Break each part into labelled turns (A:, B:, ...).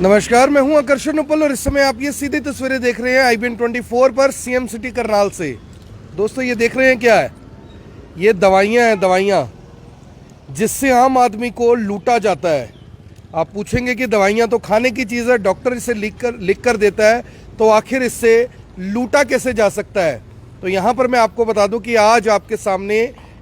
A: नमस्कार, मैं हूं आकर्षण उपल और इस समय आप ये सीधी तस्वीरें देख रहे हैं IBN 24 पर सीएम सिटी करनाल से। दोस्तों, ये देख रहे हैं क्या है? ये दवाइयां हैं, दवाइयां जिससे आम आदमी को लूटा जाता है। आप पूछेंगे कि दवाइयां तो खाने की चीज़ है, डॉक्टर इसे लिख कर देता है, तो आखिर इससे लूटा कैसे जा सकता है? तो यहाँ पर मैं आपको बता दूं कि आज आपके सामने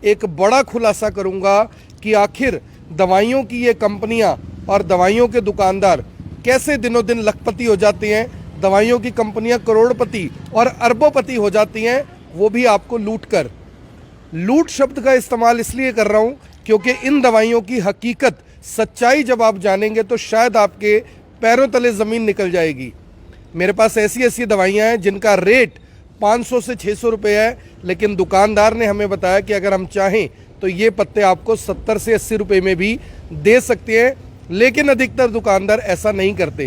A: एक बड़ा खुलासा करूँगा कि आखिर दवाइयों की ये कंपनियाँ और दवाइयों के दुकानदार कैसे दिनों दिन लखपति हो जाती हैं। दवाइयों की कंपनियां करोड़पति और अरबोपति हो जाती हैं, वो भी आपको लूट कर। लूट शब्द का इस्तेमाल इसलिए कर रहा हूं क्योंकि इन दवाइयों की हकीकत, सच्चाई जब आप जानेंगे तो शायद आपके पैरों तले ज़मीन निकल जाएगी। मेरे पास ऐसी ऐसी दवाइयां हैं जिनका रेट 500 से 600 रुपये है, लेकिन दुकानदार ने हमें बताया कि अगर हम चाहें तो ये पत्ते आपको 70 से 80 रुपये में भी दे सकते हैं। लेकिन अधिकतर दुकानदार ऐसा नहीं करते।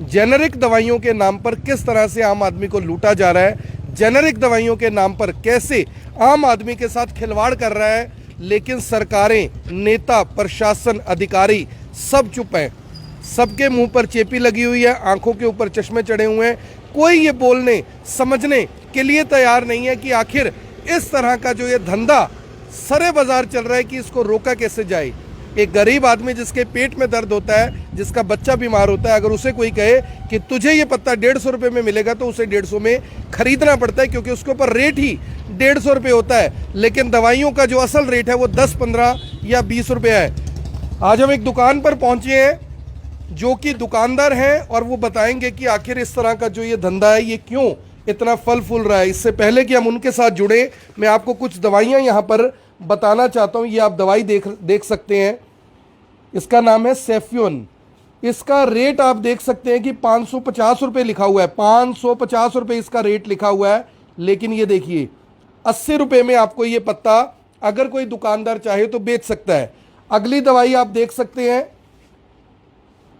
A: जेनेरिक दवाइयों के नाम पर किस तरह से आम आदमी को लूटा जा रहा है, जेनेरिक दवाइयों के नाम पर कैसे आम आदमी के साथ खिलवाड़ कर रहा है, लेकिन सरकारें, नेता, प्रशासन, अधिकारी सब चुप हैं। सबके मुंह पर चेपी लगी हुई है, आंखों के ऊपर चश्मे चढ़े हुए हैं। कोई ये बोलने समझने के लिए तैयार नहीं है कि आखिर इस तरह का जो ये धंधा सरे बाजार चल रहा है कि इसको रोका कैसे जाए। एक गरीब आदमी जिसके पेट में दर्द होता है, जिसका बच्चा बीमार होता है, अगर उसे कोई कहे कि तुझे ये पत्ता 150 रुपये में मिलेगा तो उसे 150 में खरीदना पड़ता है, क्योंकि उसके ऊपर रेट ही 150 रुपये होता है। लेकिन दवाइयों का जो असल रेट है वो 10, 15 या 20 रुपये है। आज हम एक दुकान पर पहुंचे हैं जो कि दुकानदार हैं और वो बताएंगे कि आखिर इस तरह का जो ये धंधा है ये क्यों इतना फल फूल रहा है। इससे पहले कि हम उनके साथ जुड़े, मैं आपको कुछ दवाइयाँ यहाँ पर बताना चाहता हूँ। ये आप दवाई देख सकते हैं, इसका नाम है सेफ्यून। इसका रेट आप देख सकते हैं कि 550 रुपये लिखा हुआ है, 550 रुपये इसका रेट लिखा हुआ है। लेकिन ये देखिए 80 रुपये में आपको ये पत्ता अगर कोई दुकानदार चाहे तो बेच सकता है। अगली दवाई आप देख सकते हैं,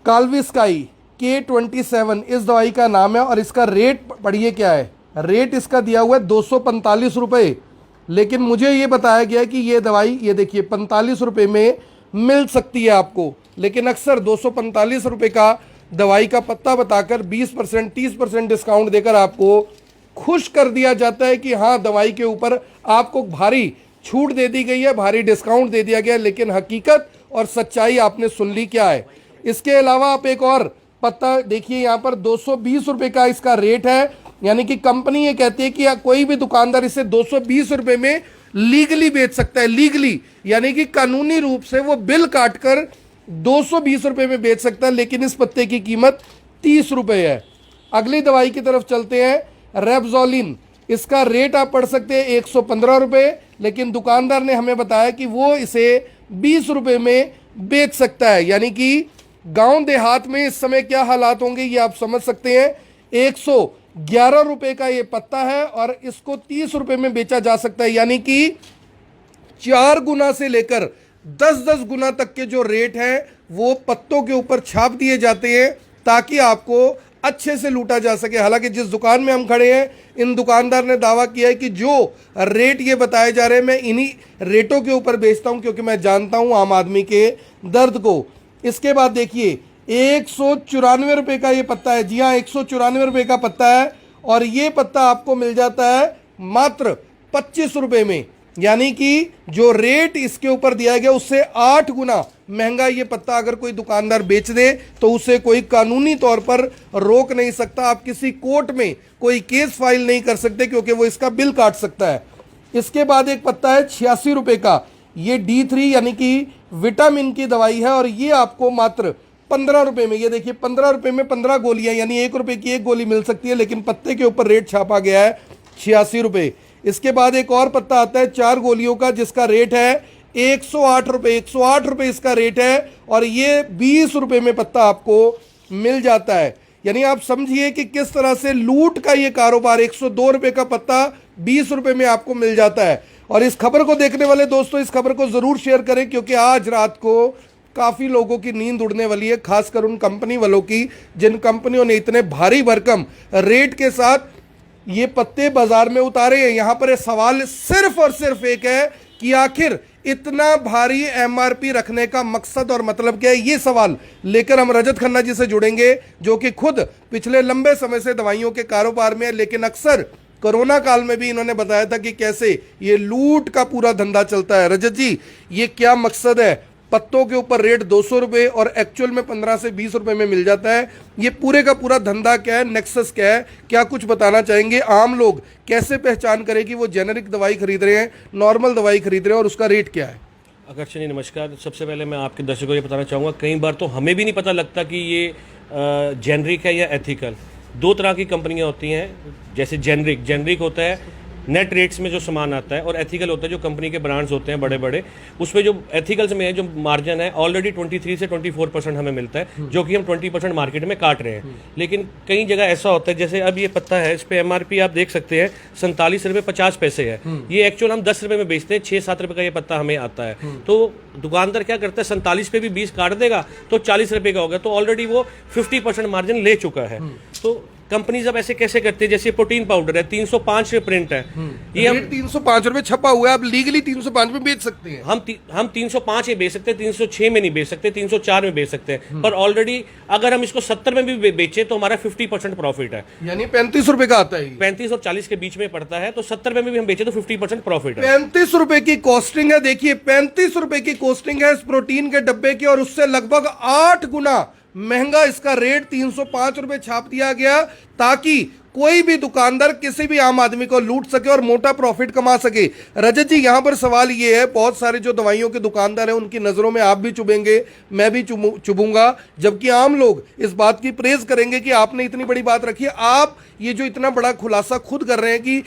A: काल्विस्काई K27 इस दवाई का नाम है और इसका रेट पढ़िए क्या है। रेट इसका दिया हुआ है 245 रुपये, लेकिन मुझे ये बताया गया कि ये दवाई, ये देखिए 45 रुपये में मिल सकती है आपको। लेकिन अक्सर 245 रुपये का दवाई का पत्ता बताकर 20%, 30% डिस्काउंट देकर आपको खुश कर दिया जाता है कि हाँ, दवाई के ऊपर आपको भारी छूट दे दी गई है, भारी डिस्काउंट दे दिया गया है। लेकिन हकीकत और सच्चाई आपने सुन ली क्या है। इसके अलावा आप एक और पत्ता देखिए, यहाँ पर 220 रुपये का इसका रेट है। यानी कि कंपनी ये कहती है कि कोई भी दुकानदार इसे 220 रुपये में लीगली बेच सकता है। लीगली यानी कि कानूनी रूप से वो बिल काटकर 220 रुपये में बेच सकता है, लेकिन इस पत्ते की कीमत 30 रुपये है। अगली दवाई की तरफ चलते हैं, रेबजोलिन। इसका रेट आप पढ़ सकते हैं 115 रुपये, लेकिन दुकानदार ने हमें बताया कि वो इसे 20 रुपये में बेच सकता है। यानी कि गांव देहात में इस समय क्या हालात होंगे ये आप समझ सकते हैं। 111 रुपये का ये पत्ता है और इसको 30 रुपये में बेचा जा सकता है। यानी कि 4 गुना से लेकर 10-10 गुना तक के जो रेट हैं वो पत्तों के ऊपर छाप दिए जाते हैं ताकि आपको अच्छे से लूटा जा सके। हालांकि जिस दुकान में हम खड़े हैं, इन दुकानदार ने दावा किया है कि जो रेट ये बताए जा रहे हैं मैं इन्हीं रेटों के ऊपर बेचता हूं, क्योंकि मैं जानता हूं आम आदमी के दर्द को। इसके बाद देखिए 194 रुपये का ये पत्ता है। जी हाँ, 194 रुपये का पत्ता है और ये पत्ता आपको मिल जाता है मात्र 25 रुपये में। यानी कि जो रेट इसके ऊपर दिया गया उससे 8 गुना महंगा ये पत्ता अगर कोई दुकानदार बेच दे तो उसे कोई कानूनी तौर पर रोक नहीं सकता। आप किसी कोर्ट में कोई केस फाइल नहीं कर सकते, क्योंकि वो इसका बिल काट सकता है। इसके बाद एक पत्ता है 86 रुपये का, ये D3 यानी कि विटामिन की दवाई है और ये आपको मात्र 15 रुपये में, ये देखिए 15 रुपये में 15 गोलियां, यानी 1 रुपये की 1 गोली मिल सकती है। लेकिन पत्ते के ऊपर रेट छापा गया है 86 रुपये। इसके बाद एक और पत्ता आता है 4 गोलियों का, जिसका रेट है 108 रुपये। 108 रुपये इसका रेट है और ये 20 रुपये में पत्ता आपको मिल जाता है। यानी आप समझिए कि किस तरह से लूट का ये कारोबार, 102 रुपये का पत्ता 20 रुपये में आपको मिल जाता है। और इस खबर को देखने वाले दोस्तों इस खबर को जरूर शेयर करें, क्योंकि आज रात को काफ़ी लोगों की नींद उड़ने वाली है, खासकर उन कंपनी वालों की जिन कंपनियों ने इतने भारी भरकम रेट के साथ ये पत्ते बाजार में उतारे हैं। यहाँ पर सवाल सिर्फ और सिर्फ एक है कि आखिर इतना भारी एमआरपी रखने का मकसद और मतलब क्या है, ये सवाल लेकर हम रजत खन्ना जी से जुड़ेंगे, जो कि खुद पिछले लंबे समय से दवाइयों के कारोबार में है, लेकिन अक्सर कोरोना काल में भी इन्होंने बताया था कि कैसे ये लूट का पूरा धंधा चलता है। रजत जी, ये क्या मकसद है? पत्तों के ऊपर रेट 200 रुपए और एक्चुअल में 15 से 20 रुपए में मिल जाता है। ये पूरे का पूरा धंधा क्या है, नेक्सस क्या है, क्या कुछ बताना चाहेंगे? आम लोग कैसे पहचान करें कि वो जेनेरिक दवाई खरीद रहे हैं, नॉर्मल दवाई खरीद रहे हैं, और उसका रेट क्या है?
B: आकर्षण जी नमस्कार। सबसे पहले मैं आपके दर्शकों को ये बताना चाहूँगा, कई बार तो हमें भी नहीं पता लगता कि ये जेनरिक है या एथिकल। दो तरह की कंपनियां होती हैं, जैसे जेनरिक होता है नेट रेट्स में जो सामान आता है, और एथिकल होता है जो कंपनी के ब्रांड्स होते हैं बड़े बड़े, उसमें जो एथिकल्स में है जो मार्जिन है ऑलरेडी 23 से 24% हमें मिलता है, जो कि हम 20% मार्केट में काट रहे हैं। लेकिन कई जगह ऐसा होता है, जैसे अब ये पत्ता है, इस पर एमआरपी आप देख सकते हैं 47 रुपये 50 पैसे है। ये एक्चुअल हम 10 रुपये में बेचते हैं, 6-7 रुपये का ये पत्ता हमें आता है। तो दुकानदार क्या करता है, 47 पे भी 20 काट देगा तो 40 रुपये का होगा, तो ऑलरेडी वो 50% मार्जिन ले चुका है। तो कंपनीज अब ऐसे कैसे करती है, जैसे प्रोटीन पाउडर है 305 प्रिंट है,
A: ये हम 305 रुपए छपा हुआ है, आप लीगली 305 में बेच सकते हैं।
B: हम 305 में बेच सकते हैं, 306 में नहीं बेच सकते, 304 में बेच सकते हैं, पर ऑलरेडी अगर हम इसको 70 में भी बेचे तो हमारा 50% प्रॉफिट है,
A: यानी 35 रुपए का आता है।
B: 35 और 40 के बीच में पड़ता है, तो 70 में भी हम बेचे तो 50% प्रॉफिट है।
A: 35 रुपए की कॉस्टिंग है, देखिए 35 रुपए की कॉस्टिंग है इस प्रोटीन के डब्बे की, और उससे लगभग 8 गुना महंगा इसका रेट 305 रुपए छाप दिया गया, ताकि कोई भी दुकानदार किसी भी आम आदमी को लूट सके और मोटा प्रॉफिट कमा सके। रजत जी, यहां पर सवाल ये है, बहुत सारे जो दवाइयों के दुकानदार हैं उनकी नजरों में आप भी चुभेंगे, मैं भी चुभूंगा, जबकि आम लोग इस बात की प्रेज करेंगे कि आपने इतनी बड़ी बात रखी है। आप ये जो इतना बड़ा खुलासा खुद कर रहे हैं कि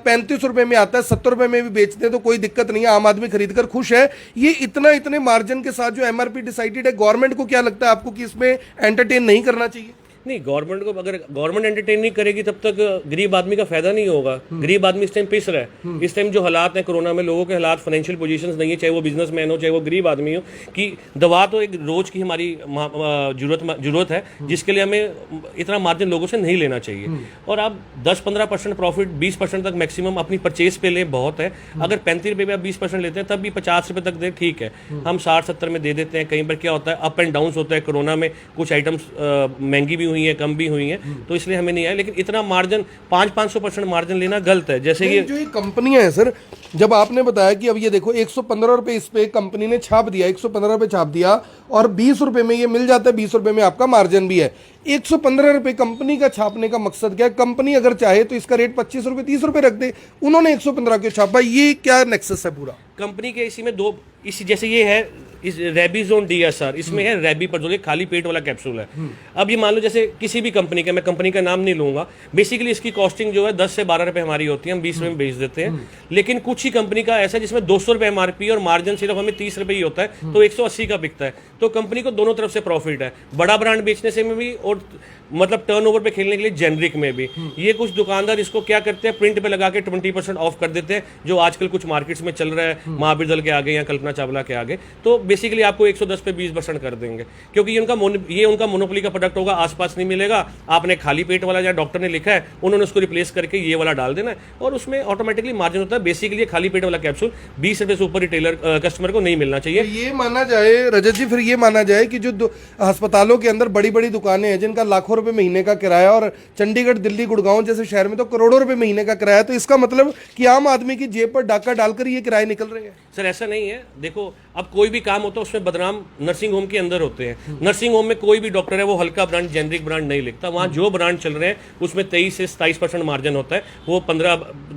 A: 35 रुपए में आता है, 70 रुपए में भी बेचते हैं तो कोई दिक्कत नहीं है, आम आदमी खरीद कर खुश है, ये इतने मार्जिन के साथ जो एमआरपी डिसाइडेड है, गवर्नमेंट को क्या लगता है आपको कि इसमें एंटरटेन नहीं करना चाहिए?
B: नहीं, गवर्नमेंट को अगर गवर्नमेंट एंटरटेन नहीं करेगी तब तक गरीब आदमी का फायदा नहीं होगा। गरीब आदमी इस टाइम पिस रहा है। इस टाइम जो हालात हैं कोरोना में, लोगों के हालात, फाइनेंशियल पोजीशंस नहीं है, चाहे वो बिजनेसमैन हो चाहे वो गरीब आदमी हो, कि दवा तो एक रोज की हमारी जरूरत है, जिसके लिए हमें इतना मार्जिन लोगों से नहीं लेना चाहिए। और आप 10-15% प्रॉफिट, 20% तक मैक्सिमम अपनी परचेज पे लें, बहुत है। अगर 35 रुपये में आप 20% लेते हैं तब भी 50 रुपये तक दे, ठीक है। हम 60-70 में दे देते हैं। कई बार क्या होता है, अप एंड डाउन होता है, कोरोना में कुछ आइटम्स महंगी भी हुई है, कम भी हुई है, तो इसलिए हमें नहीं आया। लेकिन इतना मार्जिन 500-500% मार्जिन लेना गलत है। जैसे ये
A: जो ये कंपनियां हैं सर, जब आपने बताया कि अब ये देखो 115 रुपए इस पे कंपनी ने छाप दिया, 115 रुपए छाप दिया, और 20 रुपए में ये मिल जाता है, 20 रुपए में आपका मार्जिन भी है। 115 रुपए कंपनी का छापने का मकसद क्या है? कंपनी अगर चाहे तो इसका रेट 25 रुपए 30 रुपए रख दे, उन्होंने 115 क्यों छापा? ये क्या नेक्सस है पूरा?
B: कंपनी के इसी में दो, इसी जैसे ये है इस रेबीजोन डीएसआर, इसमें है रेबीपर्जोल, खाली पेट वाला कैप्सूल है। अब ये मान लो जैसे किसी भी कंपनी का, मैं कंपनी का नाम नहीं लूंगा, बेसिकली इसकी कॉस्टिंग जो है 10 से 12 रुपए हमारी होती है, हम 20 रुपए में बेच देते हैं। लेकिन कुछ ही कंपनी का ऐसा है जिसमें 200 रुपए एमआरपी और मार्जिन सिर्फ हमें 30 रुपए ही होता है, तो 180 का बिकता है। तो कंपनी को दोनों तरफ से प्रॉफिट है, बड़ा ब्रांड बेचने से में भी और मतलब टर्नओवर पे खेलने के लिए जेनरिक में भी। ये कुछ दुकानदार इसको क्या करते हैं, प्रिंट पे लगा के 20% ऑफ कर देते हैं, जो आजकल कुछ मार्केट्स में चल रहा है, महावीर दल के आगे या कल्पना चावला के आगे। तो बेसिकली आपको 110 पे 20% कर देंगे, क्योंकि ये उनका मोनोपोली का प्रोडक्ट होगा, आसपास नहीं मिलेगा। आपने खाली पेट वाला, या डॉक्टर ने लिखा है, उन्होंने उसको रिप्लेस करके ये वाला डाल देना है, और उसमें ऑटोमेटिकली मार्जिन होता है। बेसिकली खाली पेट वाला कैप्सूल 20 रुपए से ऊपर रिटेलर कस्टमर को नहीं मिलना चाहिए।
A: ये माना जाए रजत जी, फिर ये माना जाए कि जो अस्पतालों के अंदर बड़ी बड़ी दुकानें हैं जिनका लाखों रुपए महीने का किराया, और चंडीगढ़, दिल्ली, गुड़गांव जैसे शहर में तो करोड़ों रुपए महीने का किराया, तो इसका मतलब कि आम आदमी की जेब पर डाका डालकर ये किराए निकल रहे हैं।
B: सर ऐसा नहीं है, देखो अब कोई भी काम होता है उसमें बदनाम नर्सिंग होम के अंदर होते हैं। नर्सिंग होम में कोई भी डॉक्टर है वो हल्का ब्रांड, जेनरिक ब्रांड नहीं लिखता। वहाँ जो ब्रांड चल रहे हैं उसमें 23 से 27% मार्जिन होता है, वो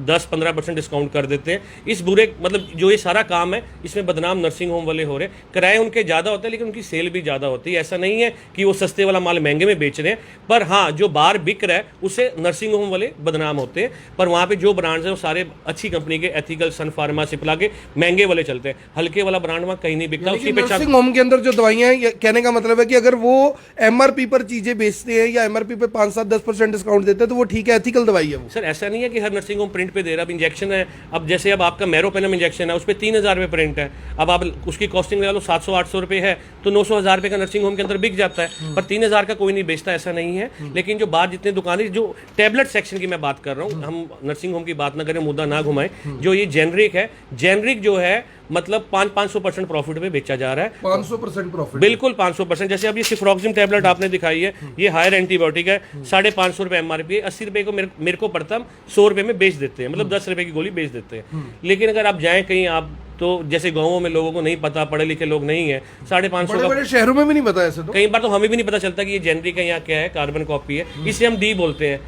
B: 10-15% डिस्काउंट कर देते हैं। इस बुरे मतलब जो ये सारा काम है इसमें बदनाम नर्सिंग होम वाले हो रहे हैं। किराए उनके ज़्यादा होते हैं लेकिन उनकी सेल भी ज़्यादा होती है। ऐसा नहीं है कि वो सस्ते वाला माल महंगे में बेच रहे हैं, पर हाँ जो बाहर बिक रहा है उससे नर्सिंग होम वाले बदनाम होते हैं। पर वहाँ पे जो ब्रांड्स हैं वो सारे अच्छी कंपनी के, एथिकल, सन फार्मा, सिप्ला के महंगे वाले चलते हैं। हल्के वाला ब्रांड वहाँ कहीं नहीं बिकता। उसकी
A: नर्सिंग होम के अंदर जो दवाइयां हैं, कहने का मतलब है कि अगर वो एमआरपी पर चीजें बेचते हैं या एमआरपी पे 5-7-10% डिस्काउंट देते हैं तो वो ठीक है, एथिकल दवाई है वो।
B: सर ऐसा नहीं है कि हर नर्सिंग होम प्रिंट पे दे रहा है। अब इंजेक्शन है, अब जैसे अब आपका मेरोपेनम इंजेक्शन है उस पर 3000 रुपये प्रिंट है, अब आप उसकी कॉस्टिंग लगा लो 700-800 रुपये है, तो 900-1000 रुपये का नर्सिंग होम के अंदर बिक जाता है। पर 3000 का कोई नहीं बेचता, ऐसा नहीं है। लेकिन जो बाहर जितने दुकानें, जो टैबलेट सेक्शन की मैं बात कर रहा हूँ, हम नर्सिंग होम की बात ना करें, मुद्दा ना घुमाएं। जो ये जेनरिक है, जेनरिक जो है है, मतलब 500% प्रॉफिट में बेचा जा रहा है।
A: 500% प्रॉफिट,
B: बिल्कुल 500%। जैसे अब ये सिफ्रॉक्सिम टैबलेट आपने दिखाई है, ये हायर एंटीबायोटिक है, 550 रुपये MRP है, 80 रुपये को मेरे को पड़ता, हम 100 रुपये में बेच देते हैं, मतलब 10 रुपये की गोली बेच देते हैं। लेकिन अगर आप जाएं कहीं, आप तो जैसे गाँवों में लोगों को नहीं पता, पढ़े लिखे लोग नहीं है, 550 का,
A: बड़े शहरों में भी नहीं पता ऐसे तो।
B: कई बार तो हमें भी नहीं पता चलता कि ये जेनरिक है या क्या है, कार्बन कॉपी है, इसे हम डी बोलते हैं,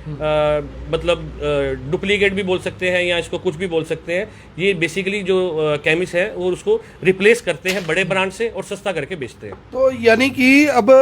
B: मतलब डुप्लीकेट भी बोल सकते हैं या इसको कुछ भी बोल सकते हैं। ये बेसिकली जो केमिस्ट है वो उसको रिप्लेस करते हैं बड़े ब्रांड से और सस्ता करके बेचते हैं।
A: तो यानी कि अब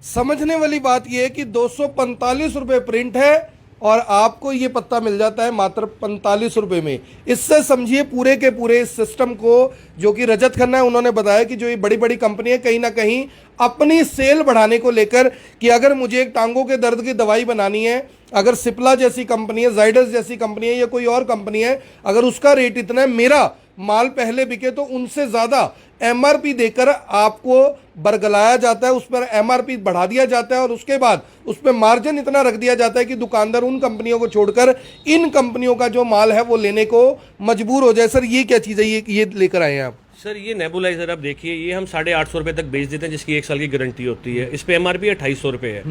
A: समझने वाली बात यह है कि 245 रुपये प्रिंट है और आपको ये पत्ता मिल जाता है मात्र 45 रुपये में। इससे समझिए पूरे के पूरे इस सिस्टम को, जो कि रजत खन्ना है, उन्होंने बताया कि जो ये बड़ी बड़ी कंपनी है कहीं ना कहीं अपनी सेल बढ़ाने को लेकर, कि अगर मुझे एक टांगों के दर्द की दवाई बनानी है, अगर सिप्ला जैसी कंपनी है, जाइडस जैसी कंपनी है या कोई और कंपनी है, अगर उसका रेट इतना है, मेरा माल पहले बिके तो उनसे ज़्यादा MRP देकर आपको बरगलाया जाता है, उस पर MRP बढ़ा दिया जाता है और उसके बाद उस पर मार्जिन इतना रख दिया जाता है कि दुकानदार उन कंपनियों को छोड़कर इन कंपनियों का जो माल है वो लेने को मजबूर हो जाए। सर ये क्या चीज़ है, ये लेकर आए हैं आप?
B: सर ये नेबुलाइजर आप देखिए, ये हम 850 रुपये तक बेच देते हैं, जिसकी 1 साल की गारंटी होती है। इस पे MRP 2800 रुपये है।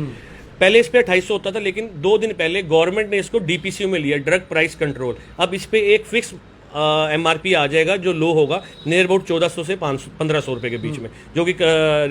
B: पहले इस पे 2800 होता था, लेकिन 2 दिन पहले गवर्नमेंट ने इसको DPCO में लिया, ड्रग प्राइस कंट्रोल। अब इस पे एक फिक्स MRP आ जाएगा जो लो होगा, नियर अबाउट 1400 से 1500 रुपये के बीच में, जो कि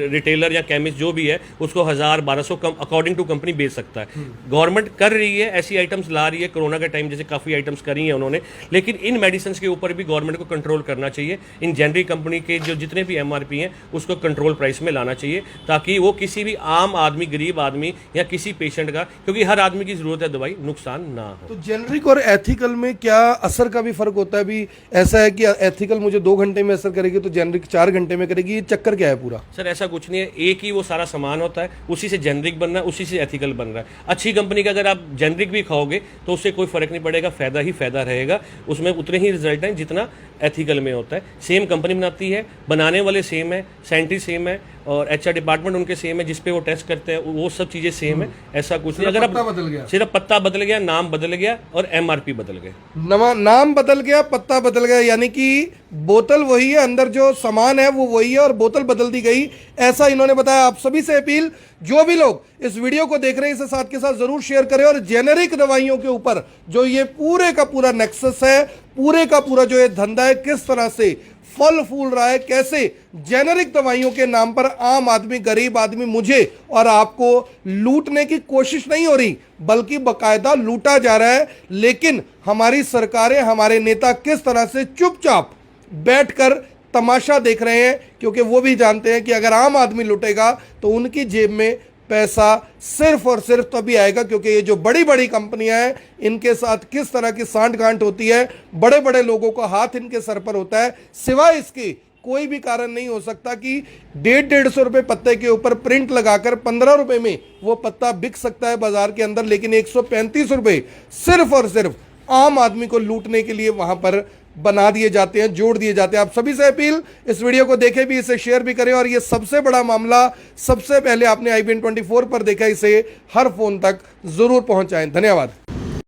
B: रिटेलर या केमिस्ट जो भी है उसको 1000-1200 कम अकॉर्डिंग टू कंपनी बेच सकता है। गवर्नमेंट कर रही है, ऐसी आइटम्स ला रही है, कोरोना के टाइम जैसे काफ़ी आइटम्स करी हैं उन्होंने, लेकिन इन मेडिसिन के ऊपर भी गवर्नमेंट को कंट्रोल करना चाहिए। इन जेनरिक कंपनी के जो जितने भी MRP हैं उसको कंट्रोल प्राइस में लाना चाहिए, ताकि वो किसी भी आम आदमी, गरीब आदमी या किसी पेशेंट का, क्योंकि हर आदमी की जरूरत है दवाई, नुकसान ना हो।
A: तो जेनरिक और एथिकल में क्या असर का भी फर्क होता है? भी ऐसा है कि एथिकल मुझे 2 घंटे में असर करेगी तो जेनरिक 4 घंटे में करेगी, ये चक्कर क्या है पूरा?
B: सर ऐसा कुछ नहीं है, एक ही वो सारा सामान होता है, उसी से जेनरिक बन रहा है, उसी से एथिकल बन रहा है। अच्छी कंपनी का अगर आप जेनरिक भी खाओगे तो उससे कोई फर्क नहीं पड़ेगा, फायदा ही फायदा रहेगा, उसमें उतने ही रिजल्ट हैं जितना एथिकल में होता है। सेम कंपनी बनाती है, बनाने वाले सेम है, साइंटिस्ट सेम है और HR डिपार्टमेंट उनके सेम है, जिसपे वो टेस्ट करते हैं वो सब चीजें सेम है। ऐसा कुछ नहीं, अगर
A: पत्ता बदल गया,
B: सिर्फ पत्ता बदल गया, नाम बदल गया और MRP बदल गया।
A: नाम बदल गया, पत्ता बदल गया, यानी कि बोतल वही है, अंदर जो सामान है वो वही है और बोतल बदल दी गई, ऐसा इन्होंने बताया। आप सभी से अपील, जो भी लोग इस वीडियो को देख रहे हैं इसे साथ के साथ जरूर शेयर करें और जेनेरिक दवाइयों के ऊपर जो ये पूरे का पूरा नेक्सस है, पूरे का पूरा जो ये धंधा है, किस तरह से फल फूल रहा है, कैसे जेनेरिक दवाइयों के नाम पर आम आदमी, गरीब आदमी, मुझे और आपको लूटने की कोशिश नहीं हो रही बल्कि बकायदा लूटा जा रहा है। लेकिन हमारी सरकारें, हमारे नेता किस तरह से चुपचाप बैठकर तमाशा देख रहे हैं, क्योंकि वो भी जानते हैं कि अगर आम आदमी लुटेगा तो उनकी जेब में पैसा सिर्फ और सिर्फ तभी आएगा, क्योंकि ये जो बड़ी बड़ी कंपनियां हैं इनके साथ किस तरह की सांठ-गांठ होती है, बड़े बड़े लोगों का हाथ इनके सर पर होता है। सिवाय इसके कोई भी कारण नहीं हो सकता कि 150-150 रुपये पत्ते के ऊपर प्रिंट लगाकर 15 रुपये में वो पत्ता बिक सकता है बाजार के अंदर, लेकिन 135 रुपये सिर्फ और सिर्फ आम आदमी को लूटने के लिए वहां पर बना दिए जाते हैं, जोड़ दिए जाते हैं। आप सभी से अपील, इस वीडियो को देखें भी, इसे शेयर भी करें और ये सबसे बड़ा मामला सबसे पहले आपने IBN 24 पर देखा, इसे हर फोन तक जरूर पहुंचाएं। धन्यवाद।